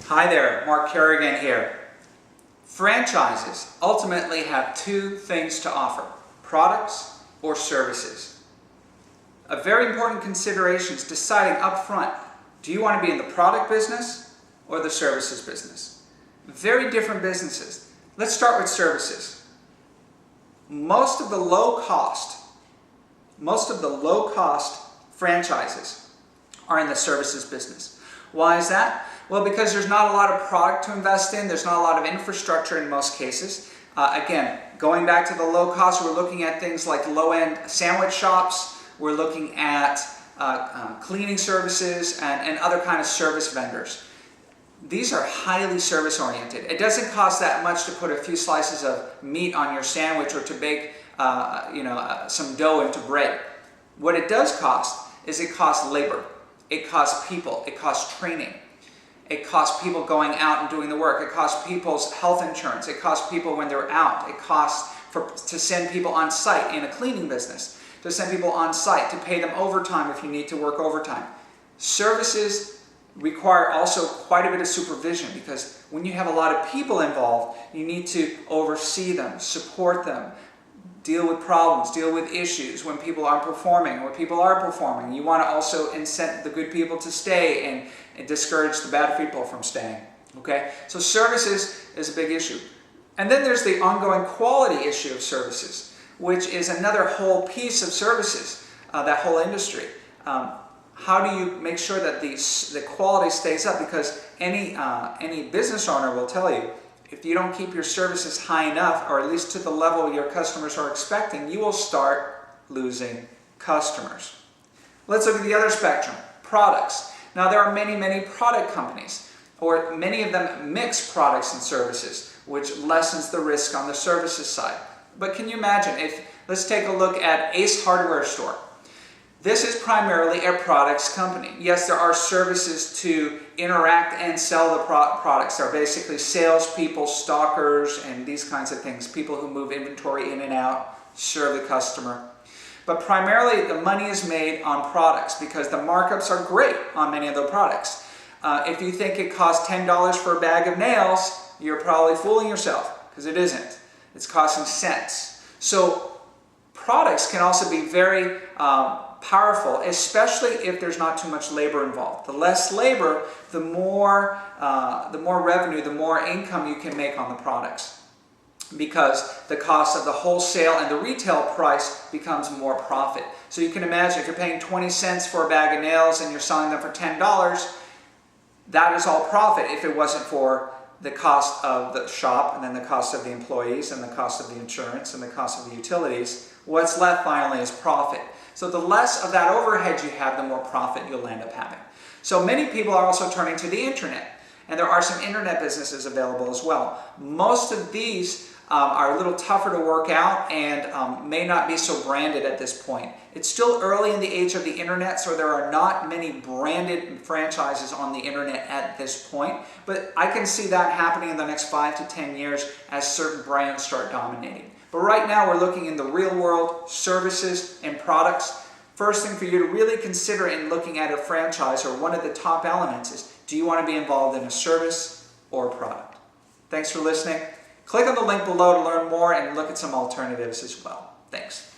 Hi there, Mark Kerrigan here. Franchises ultimately have two things to offer: products or services. A very important consideration is deciding up front, do you want to be in the product business or the services business? Very different businesses. Let's start with services. Most of the low cost franchises are in the services business. Why is that? Well, because there's not a lot of product to invest in, there's not a lot of infrastructure in most cases. Again, going back to the low cost, we're looking at things like low-end sandwich shops, we're looking at cleaning services and other kind of service vendors. These are highly service-oriented. It doesn't cost that much to put a few slices of meat on your sandwich or to bake some dough into bread. What it does cost is it costs labor, it costs people, it costs training. It costs people going out and doing the work. It costs people's health insurance. It costs people when they're out. It costs to send people on site in a cleaning business, to send people on site, to pay them overtime if you need to work overtime. Services require also quite a bit of supervision, because when you have a lot of people involved, you need to oversee them, support them, deal with problems, deal with issues when people aren't performing. When people are performing, you want to also incent the good people to stay and discourage the bad people from staying. Okay? So services is a big issue. And then there's the ongoing quality issue of services, which is another whole piece of services, that whole industry. How do you make sure that the quality stays up? Because any business owner will tell you, if you don't keep your services high enough, or at least to the level your customers are expecting, you will start losing customers. Let's look at the other spectrum, products. Now there are many product companies, or many of them mix products and services, which lessens the risk on the services side. But can you imagine let's take a look at Ace Hardware Store. This is primarily a products company. Yes, there are services to interact and sell the products. They're basically salespeople, stockers, and these kinds of things. People who move inventory in and out, serve the customer. But primarily the money is made on products because the markups are great on many of the products. If you think it costs $10 for a bag of nails, you're probably fooling yourself, because it isn't. It's costing cents. So products can also be very powerful, especially if there's not too much labor involved. The less labor, the more revenue, the more income you can make on the products, because the cost of the wholesale and the retail price becomes more profit. So you can imagine if you're paying 20 cents for a bag of nails and you're selling them for $10, that is all profit if it wasn't for the cost of the shop, and then the cost of the employees, and the cost of the insurance, and the cost of the utilities. What's left finally is profit. So the less of that overhead you have, the more profit you'll end up having. So many people are also turning to the internet, and there are some internet businesses available as well. Most of these are a little tougher to work out and may not be so branded at this point. It's still early in the age of the internet, so there are not many branded franchises on the internet at this point, but I can see that happening in the next 5 to 10 years as certain brands start dominating. But right now we're looking in the real world, services and products. First thing for you to really consider in looking at a franchise, or one of the top elements, is do you want to be involved in a service or a product? Thanks for listening. Click on the link below to learn more and look at some alternatives as well. Thanks.